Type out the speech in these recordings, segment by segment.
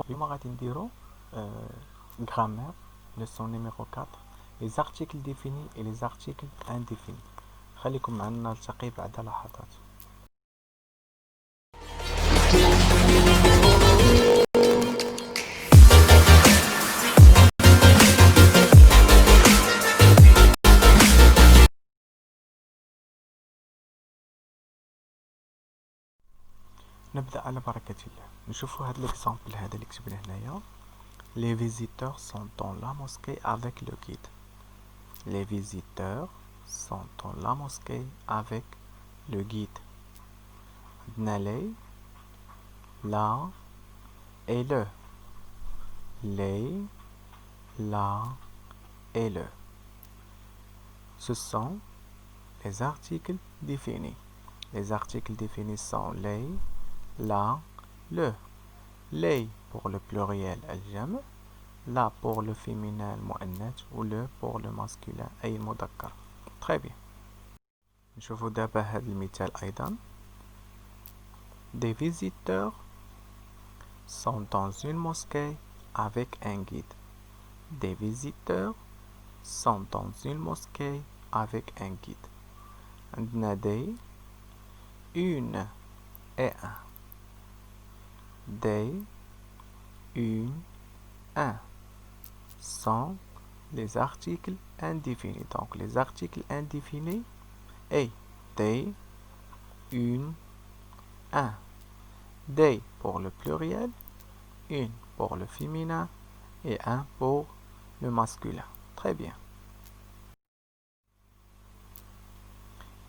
اليوم غادي نديرو grammaire leçon numéro 4 les articles définis et les articles indéfinis. خليكم معنا نلتقي بعد لحظات. نبدأ على بركة الله. نشوفوا هاد l'exemple هذا اللي كتبنا هنايا. Les visiteurs sont dans la mosquée avec le guide. Les visiteurs sont dans la mosquée avec le guide. عندنا لي لا et le. Les, la et le. Ce sont les articles définis. Les articles définis sont les, la, le. Les pour le pluriel الجمع, la pour le féminin المؤنث ou le pour le masculin أي المذكر. Très bien. نشوفوا دابا هذا المثال أيضا. Des visiteurs sont dans une mosquée avec un guide. Des visiteurs sont dans une mosquée avec un guide. عندنا des, une et un. Des, une, un sont les articles indéfinis. Donc les articles indéfinis est des, une, un. Des pour le pluriel, une pour le féminin et un pour le masculin. Très bien.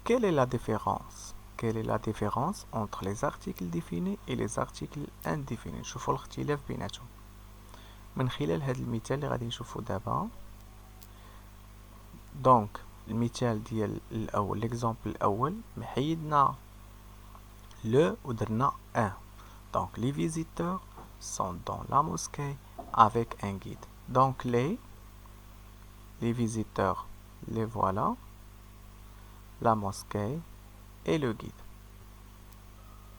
Quelle est la différence? Quelle est la différence entre les articles définis et les articles indéfinis؟ نشوفوا الاختلاف بيناتهم من خلال هذا المثال اللي غادي نشوفوا دابا. دونك المثال ديال الاول ليكزامبل الاول محيدنا لو ودرنا ان. دونك les visiteurs sont dans la mosquée avec un guide. Donc les visiteurs les voilà, la mosquée et le guide.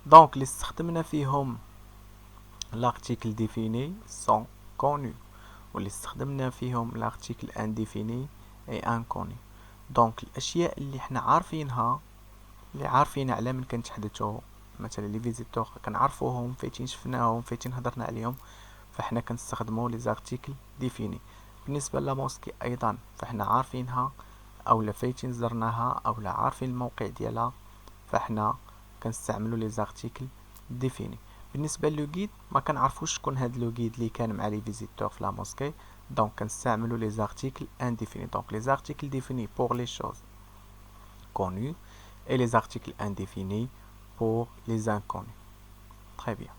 Donc اللي استخدمنا فيهم l'article défini sont connus واللي استخدمنا فيهم l'article indéfini est inconnu. دونك الاشياء اللي احنا عارفينها اللي عارفين على من كنتحدثوا مثلا لي فيزيتور كنعرفوهم فايتين شفناهم فايتين هضرنا عليهم فاحنا كنستخدموا لي زارتيكل ديفيني. بالنسبه للموسكي ايضا فاحنا عارفينها او لا فايتين زرناها او لا عارفين الموقع ديالها فاحنا كنستعملوا لي زارتيكل ديفيني. بالنسبه لو غيد ما كنعرفوش شكون هاد لو غيد اللي كان مع لي فيزيتور في لا موسكي دونك كنستعملوا لي زارتيكل انديفيني. دونك لي زارتيكل ديفيني pour les choses connues et les articles indéfinis pour les inconnus. Très bien.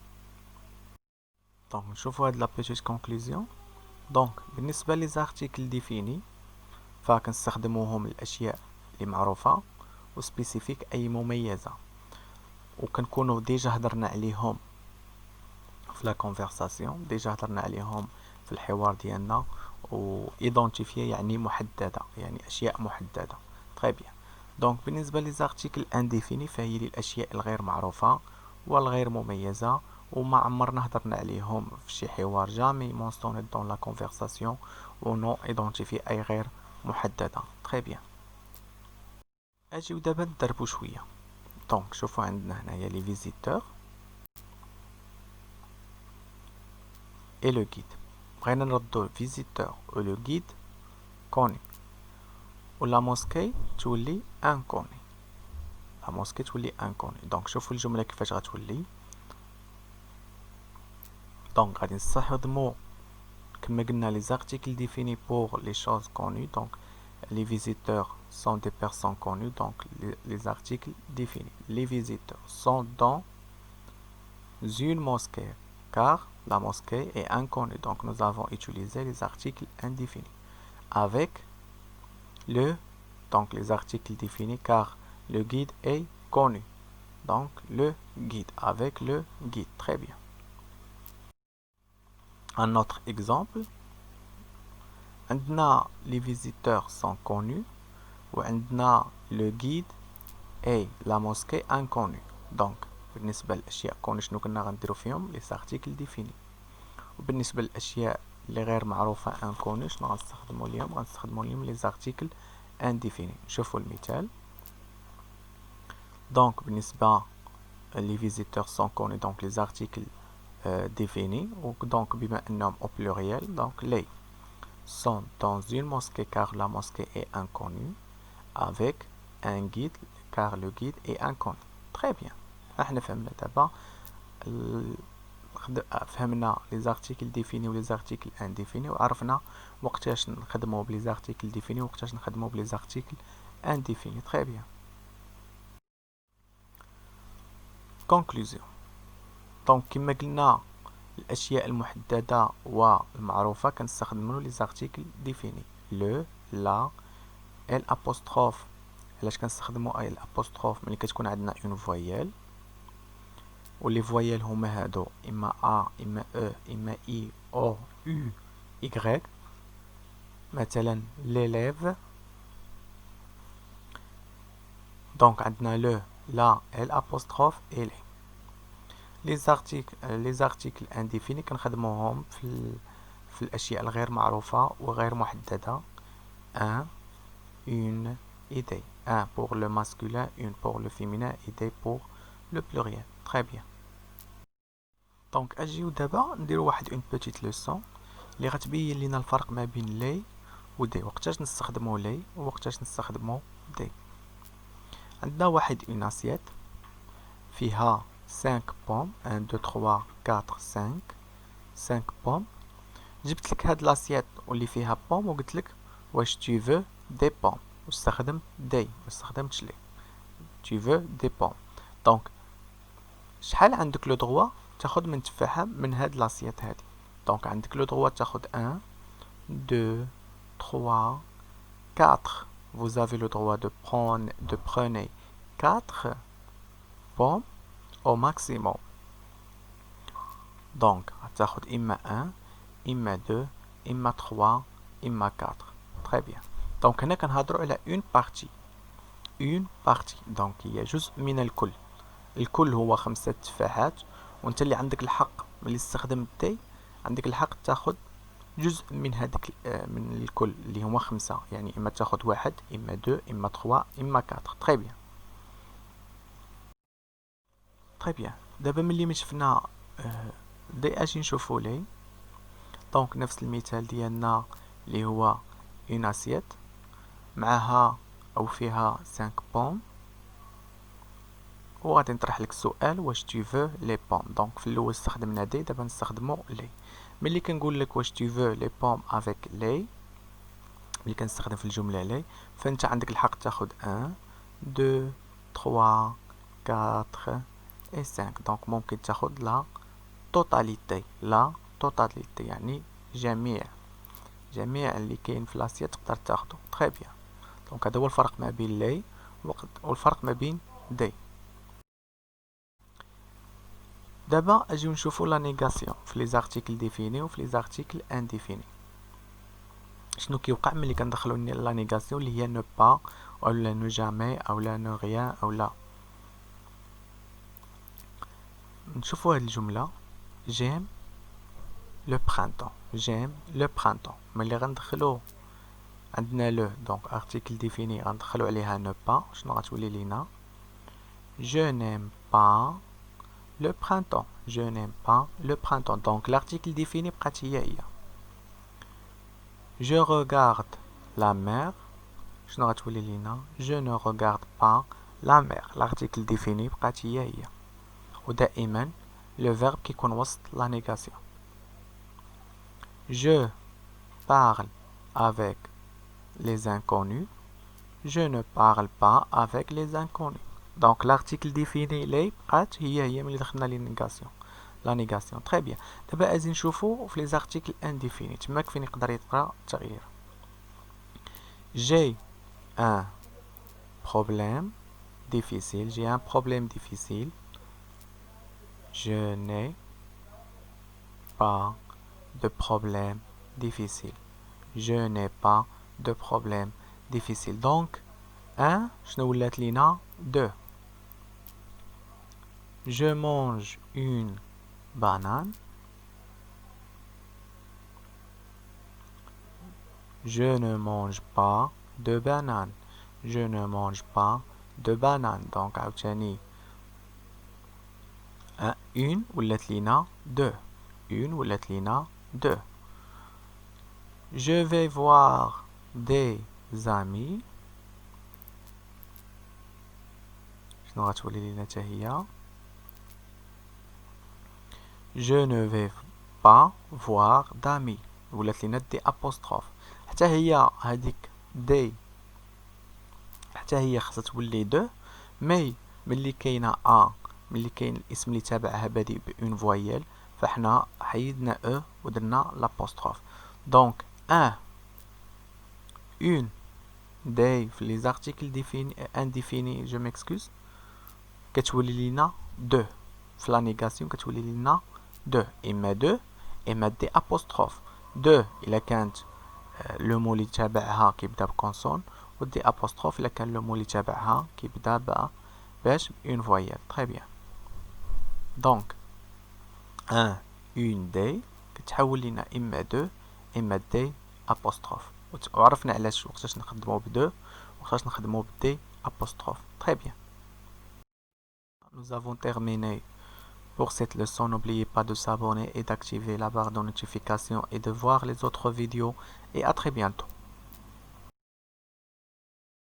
Donc نشوفوا هاد la petite conclusion. دونك بالنسبة لي زارتيكل ديفيني فكنستخدموهم الاشياء اللي معروفة و سبيسيفيك اي مميزة وكنكونوا ديجا هضرنا عليهم في لا كونفرساسيون ديجا هضرنا عليهم في الحوار ديالنا و ايدونتيفي يعني محددة يعني اشياء محددة. Très bien. دونك بالنسبة لي زارتيكل انديفيني فهي الاشياء الغير معروفة والغير مميزة وما عمرنا هضرنا عليهم في شي حوار جامي مونستوني دون لا كونفرساسيون و نو ايدونتيفي اي غير محددة. Très bien. اجيو دابا ندربو شوية. دونك شوفوا عندنا هنايا لي فيزيتور et le guide. بغينا نردو فيزيتور و لو guide كوني و لا موسكي تولي انكوني. لا موسكي تولي انكوني. دونك شوفوا الجملة كيفاش غتولي. دونك غادي نستخدمو كما قلنا les articles définis pour les choses connues. Donc les visiteurs sont des personnes connues. Donc les articles définis. Les visiteurs sont dans une mosquée car la mosquée est inconnue. Donc nous avons utilisé les articles indéfinis avec le, donc les articles définis car le guide est connu. Donc le guide avec le guide. Très bien. Un autre exemple. عندنا les visiteurs sont connus وعندنا le guide et la mosquée inconnue. Donc بالنسبة للأشياء كوني شنو كنا غنديرو فيهم les articles définis وبالنسبة للأشياء اللي غير معروفة انكونو شنو غنستخدمو اليوم؟ غنستخدمو اليوم لي زارتيكل انديفيني. نشوفو المثال. دونك بالنسبة لي فيزيتور سون كوني دونك لي زارتيكل définis. Donc, بما أنهم au pluriel, donc les sont dans une mosquée car la mosquée est inconnue, avec un guide car le guide est inconnu. Très bien. احنا فهمنا دابا فهمنا لي زارتيكل ديفيني ولي زارتيكل انديفيني، وعرفنا وقتاش نخدمو بلي زارتيكل ديفيني وقتاش نخدمو بلي زارتيكل انديفيني. Très bien. Conclusion. دونك كما قلنا الاشياء المحدده والمعروفه كنستخدموا لي زارتيكل ديفيني لو لا ال ابوستروف. علاش كنستخدموا اي الابوستروف؟ ملي كتكون عندنا اون فويال ولي فويال هما هادو اما ا اما او اما اي او يو ايغريك. مثلا ليليف، دونك عندنا لو لا ال ابوستروف اي لي زارتيكل انديفيني كنخدموهم في الاشياء الغير معروفه وغير محدده. un une idée. Un pour le masculin, une pour le féminin, idée pour le pluriel. Très bien. دونك اجيو دابا نديرو واحد اون بوتيت لوسون اللي غتبين لينا الفرق ما بين لي و دي، وقتاش نستخدمو لي ووقتاش نستخدمو دي. عندنا واحد اون اسيت فيها 5 بوم 1 2 3 4 5 بوم. جبت لك هاد لاسيت واللي فيها بوم وقلت لك واش tu veux des pommes، واستخدمت دي ما استخدمتش لي. tu veux des pommes. دونك شحال عندك لو دروا تاخد من تفاحه من هاد لاسيت هادي؟ دونك عندك لو دروا تاخد 1 2 3 4. vous avez le droit de prendre 4 pommes au maximum. دونك غتاخد اما 1 اما 2 اما 3 اما 4. très bien. دونك هنا كنهضروا على اون بارتي دونك هي جزء من الكل. الكل هو 5 تفاحات، وانت اللي عندك الحق ملي تستخدم دي عندك الحق تاخد جزء من هذاك من الكل اللي هما 5. يعني اما تاخد 1 اما 2 اما 3 اما 4. très bien. très bien. دابا ملي ما شفنا دي اجي نشوفو لي. دونك نفس المثال ديالنا اللي هو اون اسيت معها او فيها 5 بوم، وغادي نطرح لك السؤال واش tu veux les pommes. دونك في الاول استخدمنا دي، دابا نستخدمو لي. ملي كنقول لك واش tu veux les pommes avec لي، ملي كنستخدم في الجمله لي، فانت عندك الحق تاخد 1 2 3 4 et 5. دونك ممكن تاخد لا توتاليتي يعني جميع اللي كاين في لاسيت تقدر تاخدو. très bien. دونك هذا هو الفرق ما بين لي والفرق ما بين دي. دابا اجيو نشوفو لا نيغاسيون في لي زارتيكل ديفيني وفي لي زارتيكل انديفيني. شنو كيوقع ملي كندخلو لا نيغاسيون اللي هي نو با اولا نو جامي اولا نو ريان اولا. نشوفو هاد الجمله j'aime le printemps. ملي غندخلو عندنا لو دونك ارتيكل ديفيني غندخلو عليها نو با، شنو غتولي لينا؟ je n'aime pas le printemps. دونك l'article défini بقات هي je regarde la mer، شنو غتولي لينا؟ je ne regarde pas la mer. l'article défini بقات هي ودائما le verbe كيكون وسط la négation. je parle avec les inconnus، je ne parle pas avec les inconnus. دونك l'article défini لي بقات هي ملي دخلنا لا نيغاسيون. très bien. دابا ازي نشوفو في لي زارتيكل انديفيني تماك فين يقدر يطرا التغيير. j'ai un problème difficile. je n'ai pas de problème difficile. دونك 1 شنو ولات لينا؟ 2. je mange une banane. Je ne mange pas de banane. Je ne mange pas de banane. Donc, عاوتاني une ولات لينا deux. Une ولات لينا deux. Je vais voir des amis. شنو غتولي لينا حتى هي؟ Je ne vais pas voir d'amis. ولات لينا دي apostrophe. حتى هي هذيك دي حتى هي خاصها تولي دو، مي ملي كاينه ملي كاين الاسم اللي تابعها بادئ بأون فويال فحنا حيدنا او ودرنا لابوستروف. دونك une des في لي زارتيكل ديفيني انديفيني جو ميكسكوز كتولي لينا دو، في لا نيغاسيون كتولي لينا دو، اما دي ابوستروف. دو الا كانت لو مو اللي تابعها كيبدا بكونسون، و دي ابوستروف الا كان لو مو اللي تابعها كيبدا باش اون فويال. تري بيان. دونك اون دي كتحول لينا اما دو اما دي apostrophe. وعرفنا علاش وقتاش نخدمو بدو وقتاش نخدمو بدي apostrophe. Très bien. Nous avons terminé pour cette leçon. N'oubliez pas de s'abonner et d'activer la barre de notification et de voir les autres vidéos. Et à très bientôt.